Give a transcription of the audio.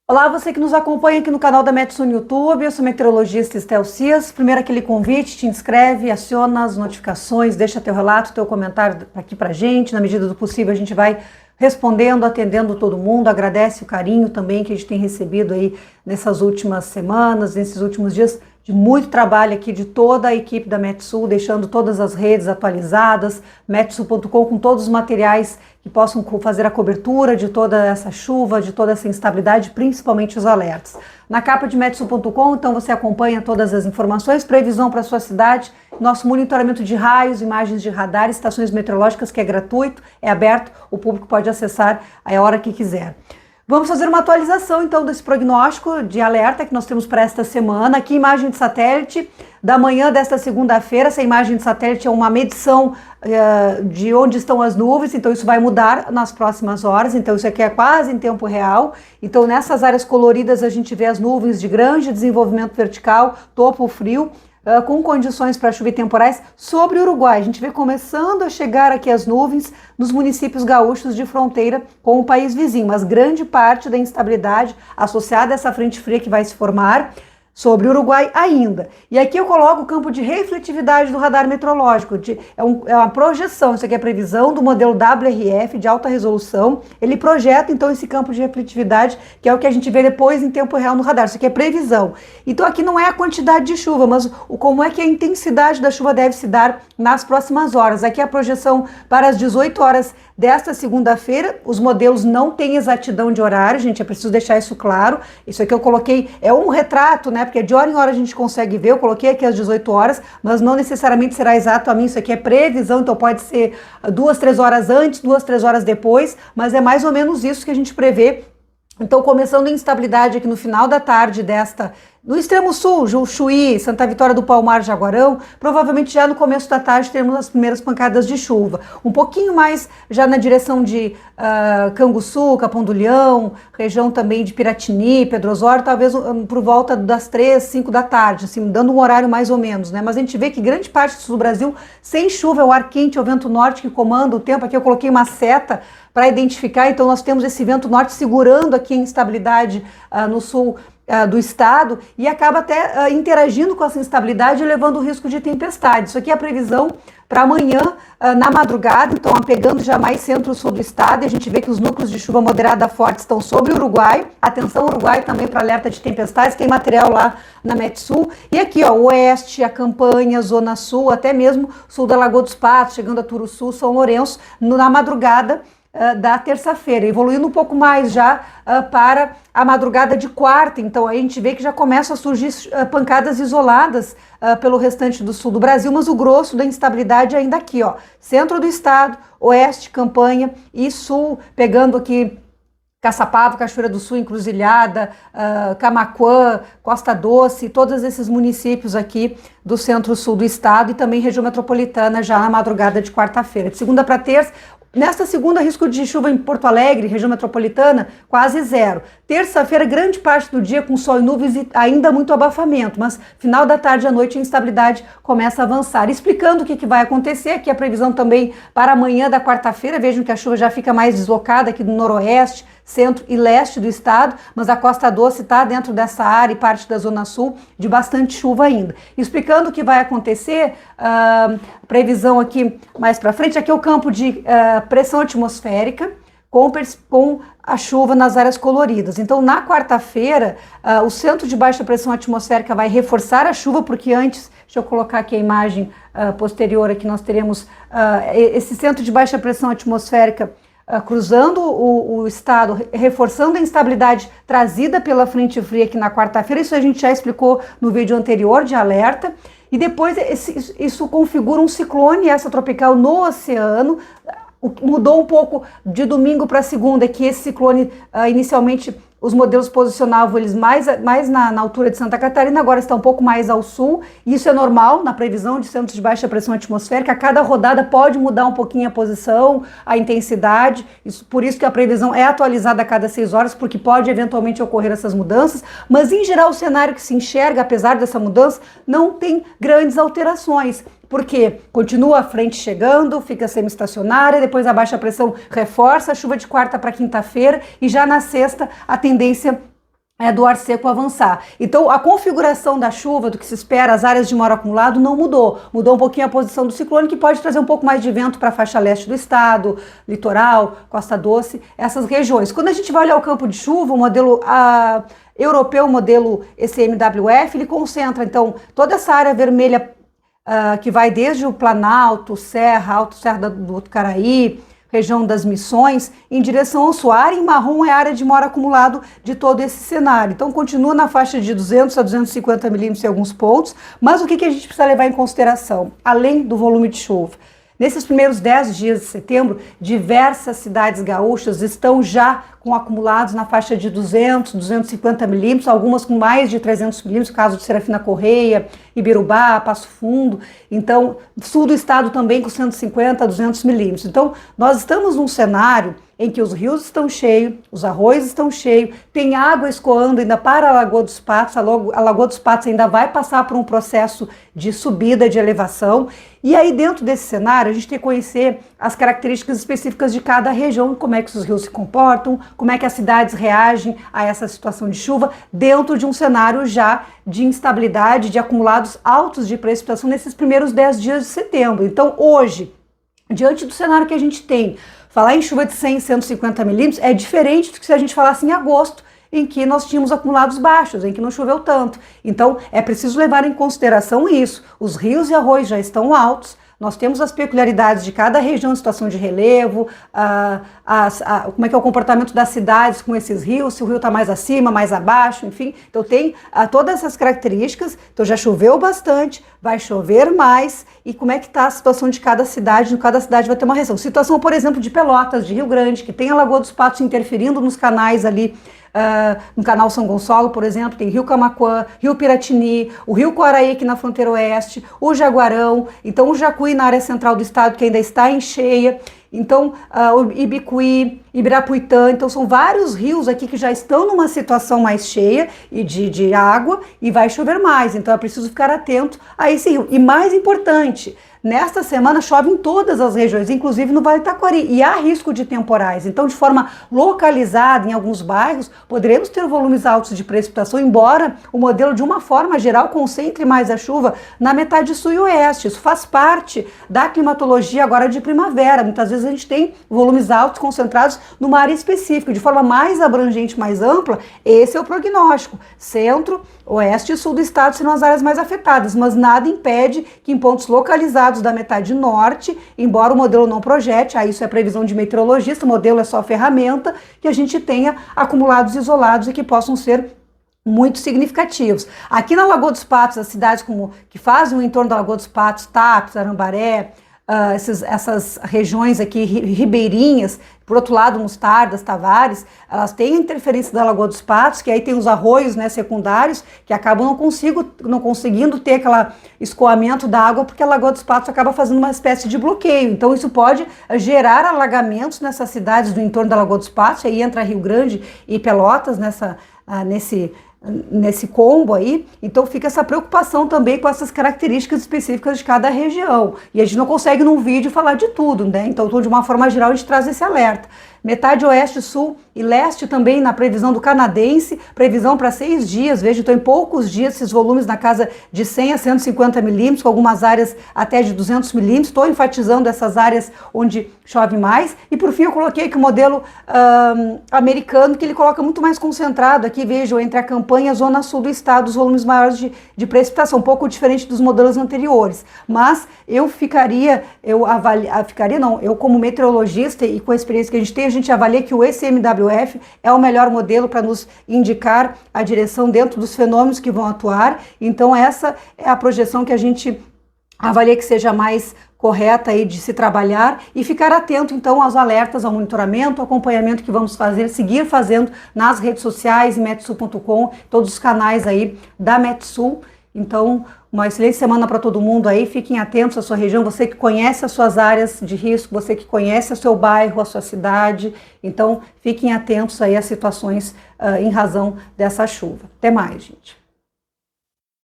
Olá, você que nos acompanha aqui no canal da Metsu no YouTube, eu sou meteorologista Estel Cias. Primeiro aquele convite, te inscreve, aciona as notificações, deixa teu relato, teu comentário aqui pra gente. Na medida do possível a gente vai respondendo, atendendo todo mundo. Agradece o carinho também que a gente tem recebido aí nessas últimas semanas, nesses últimos dias, de muito trabalho aqui de toda a equipe da Metsu, deixando todas as redes atualizadas, metsu.com com todos os materiais que possam fazer a cobertura de toda essa chuva, de toda essa instabilidade, principalmente os alertas. Na capa de metsu.com, então você acompanha todas as informações, previsão para a sua cidade, nosso monitoramento de raios, imagens de radar, estações meteorológicas que é gratuito, é aberto, o público pode acessar a hora que quiser. Vamos fazer uma atualização então desse prognóstico de alerta que nós temos para esta semana. Aqui imagem de satélite da manhã desta segunda-feira. Essa imagem de satélite é uma medição de onde estão as nuvens, então isso vai mudar nas próximas horas, então isso aqui é quase em tempo real. Então nessas áreas coloridas a gente vê as nuvens de grande desenvolvimento vertical, topo frio, com condições para chuva e temporais sobre o Uruguai. A gente vê começando a chegar aqui as nuvens nos municípios gaúchos de fronteira com o país vizinho, mas grande parte da instabilidade associada a essa frente fria que vai se formar sobre o Uruguai ainda. E aqui eu coloco o campo de refletividade do radar meteorológico. É uma projeção, isso aqui é previsão do modelo WRF de alta resolução. Ele projeta então esse campo de refletividade, que é o que a gente vê depois em tempo real no radar. Isso aqui é previsão. Então aqui não é a quantidade de chuva, mas como é que a intensidade da chuva deve se dar nas próximas horas. Aqui é a projeção para as 18 horas desta segunda-feira. Os modelos não têm exatidão de horário, gente, é preciso deixar isso claro. Isso aqui eu coloquei, é um retrato, né? Porque de hora em hora a gente consegue ver, eu coloquei aqui às 18 horas, mas não necessariamente será exato a mim, isso aqui é previsão, então pode ser 2, 3 horas antes, 2, 3 horas depois, mas é mais ou menos isso que a gente prevê. Então, começando a instabilidade aqui no final da tarde no extremo sul, Juí, Santa Vitória do Palmar, Jaguarão, provavelmente já no começo da tarde teremos as primeiras pancadas de chuva. Um pouquinho mais já na direção de Canguçu, Capão do Leão, região também de Piratini, Pedro Osório, talvez por volta das 3, 5 da tarde, assim, dando um horário mais ou menos, né? Mas a gente vê que grande parte do sul do Brasil sem chuva, é o ar quente, é o vento norte que comanda o tempo. Aqui eu coloquei uma seta para identificar, então nós temos esse vento norte segurando aqui a instabilidade no sul do estado e acaba até interagindo com essa instabilidade, levando o risco de tempestade. Isso aqui é a previsão para amanhã, na madrugada, então pegando já mais centro-sul do estado, e a gente vê que os núcleos de chuva moderada forte estão sobre o Uruguai. Atenção, Uruguai também para alerta de tempestades, tem material lá na Metsul. E aqui, ó, oeste, a Campanha, Zona Sul, até mesmo sul da Lagoa dos Patos, chegando a Turuçu, São Lourenço, na madrugada da terça-feira, evoluindo um pouco mais já para a madrugada de quarta. Então aí a gente vê que já começam a surgir pancadas isoladas pelo restante do sul do Brasil, mas o grosso da instabilidade ainda aqui, ó, centro do estado, oeste, Campanha e sul, pegando aqui Caçapava, Cachoeira do Sul, Encruzilhada, Camaquã, Costa Doce, todos esses municípios aqui do centro-sul do estado e também região metropolitana já na madrugada de quarta-feira. De segunda para terça, nesta segunda, risco de chuva em Porto Alegre, região metropolitana, quase zero. Terça-feira, grande parte do dia com sol e nuvens e ainda muito abafamento, mas final da tarde à noite a instabilidade começa a avançar. Explicando o que vai acontecer, aqui a previsão também para amanhã da quarta-feira, vejam que a chuva já fica mais deslocada aqui do noroeste, centro e leste do estado, mas a Costa Doce está dentro dessa área e parte da Zona Sul de bastante chuva ainda. Explicando o que vai acontecer, previsão aqui mais para frente, aqui é o campo de pressão atmosférica com a chuva nas áreas coloridas. Então, na quarta-feira, o centro de baixa pressão atmosférica vai reforçar a chuva, porque antes, deixa eu colocar aqui a imagem posterior, aqui nós teremos esse centro de baixa pressão atmosférica cruzando o estado, reforçando a instabilidade trazida pela frente fria aqui na quarta-feira. Isso a gente já explicou no vídeo anterior de alerta. E depois isso configura um ciclone extratropical no oceano. Mudou um pouco de domingo para segunda, que esse ciclone inicialmente os modelos posicionavam eles mais na altura de Santa Catarina, agora está um pouco mais ao sul. Isso é normal na previsão de centros de baixa pressão atmosférica. A cada rodada pode mudar um pouquinho a posição, a intensidade. Por isso que a previsão é atualizada a cada 6 horas, porque pode eventualmente ocorrer essas mudanças. Mas em geral o cenário que se enxerga, apesar dessa mudança, não tem grandes alterações. Porque continua a frente chegando, fica semi-estacionária, depois a baixa pressão reforça a chuva de quarta para quinta-feira e já na sexta a tendência do ar seco avançar. Então, a configuração da chuva, do que se espera, as áreas de maior acumulado, não mudou. Mudou um pouquinho a posição do ciclone, que pode trazer um pouco mais de vento para a faixa leste do estado, litoral, Costa Doce, essas regiões. Quando a gente vai olhar o campo de chuva, o modelo europeu, o modelo ECMWF, ele concentra, então, toda essa área vermelha que vai desde o Planalto, Serra, Alto Serra do Utucaraí, região das Missões, em direção ao sul. A área em marrom é a área de maior acumulado de todo esse cenário. Então, continua na faixa de 200 a 250 milímetros em alguns pontos, mas o que a gente precisa levar em consideração, além do volume de chuva? Nesses primeiros 10 dias de setembro, diversas cidades gaúchas estão já com acumulados na faixa de 200, 250 milímetros, algumas com mais de 300 milímetros, caso de Serafina Correia, Ibirubá, Passo Fundo. Então, sul do estado também com 150 a 200 milímetros. Então, nós estamos num cenário em que os rios estão cheios, os arroios estão cheios, tem água escoando ainda para a Lagoa dos Patos, a Lagoa dos Patos ainda vai passar por um processo de subida, de elevação, e aí dentro desse cenário a gente tem que conhecer as características específicas de cada região, como é que os rios se comportam, como é que as cidades reagem a essa situação de chuva, dentro de um cenário já de instabilidade, de acumulados altos de precipitação nesses primeiros 10 dias de setembro. Então hoje, diante do cenário que a gente tem, falar em chuva de 100, 150 milímetros é diferente do que se a gente falasse em agosto, em que nós tínhamos acumulados baixos, em que não choveu tanto. Então, é preciso levar em consideração isso. Os rios e arroios já estão altos, nós temos as peculiaridades de cada região, situação de relevo, como é que é o comportamento das cidades com esses rios, se o rio está mais acima, mais abaixo, enfim. Então tem todas essas características, então já choveu bastante, vai chover mais, e como é que está a situação de cada cidade vai ter uma reação. Situação, por exemplo, de Pelotas, de Rio Grande, que tem a Lagoa dos Patos interferindo nos canais ali, no canal São Gonçalo, por exemplo, tem Rio Camaquã, Rio Piratini, o Rio Quaraí aqui na fronteira oeste, o Jaguarão, então o Jacuí na área central do estado que ainda está em cheia, então o Ibicuí, Ibirapuitã, então são vários rios aqui que já estão numa situação mais cheia e de água e vai chover mais, então é preciso ficar atento a esse rio. E mais importante, nesta semana chove em todas as regiões, inclusive no Vale do Taquari, e há risco de temporais. Então, de forma localizada em alguns bairros, poderemos ter volumes altos de precipitação, embora o modelo, de uma forma geral, concentre mais a chuva na metade sul e oeste. Isso faz parte da climatologia agora de primavera. Muitas vezes a gente tem volumes altos concentrados numa área específica, de forma mais abrangente, mais ampla. Esse é o prognóstico. Centro, oeste e sul do estado serão as áreas mais afetadas, mas nada impede que em pontos localizados da metade norte, embora o modelo não projete, isso é previsão de meteorologista, o modelo é só ferramenta, que a gente tenha acumulados isolados e que possam ser muito significativos. Aqui na Lagoa dos Patos, as cidades que fazem o entorno da Lagoa dos Patos, Tapes, Arambaré, essas regiões aqui ribeirinhas, por outro lado, Mostardas, Tavares, elas têm interferência da Lagoa dos Patos, que aí tem os arroios, né, secundários, que acabam não conseguindo ter aquele escoamento da água, porque a Lagoa dos Patos acaba fazendo uma espécie de bloqueio. Então isso pode gerar alagamentos nessas cidades do entorno da Lagoa dos Patos, aí entra Rio Grande e Pelotas nesse combo aí, então fica essa preocupação também com essas características específicas de cada região, e a gente não consegue num vídeo falar de tudo, né? Então de uma forma geral a gente traz esse alerta. Metade oeste, sul e leste também na previsão do canadense, previsão para 6 dias, veja, então em poucos dias esses volumes na casa de 100 a 150 milímetros, com algumas áreas até de 200 milímetros, estou enfatizando essas áreas onde chove mais, e por fim eu coloquei aqui o modelo americano, que ele coloca muito mais concentrado aqui, vejam, entre a campanha e a zona sul do estado, os volumes maiores de precipitação, um pouco diferente dos modelos anteriores, mas eu como meteorologista e com a experiência que a gente avalia que o ECMWF é o melhor modelo para nos indicar a direção dentro dos fenômenos que vão atuar. Então essa é a projeção que a gente avalia que seja mais correta aí de se trabalhar, e ficar atento então aos alertas, ao monitoramento, ao acompanhamento que vamos seguir fazendo nas redes sociais, em metsul.com, todos os canais aí da Metsul. Então, uma excelente semana para todo mundo aí, fiquem atentos à sua região, você que conhece as suas áreas de risco, você que conhece o seu bairro, a sua cidade, então fiquem atentos aí às situações em razão dessa chuva. Até mais, gente.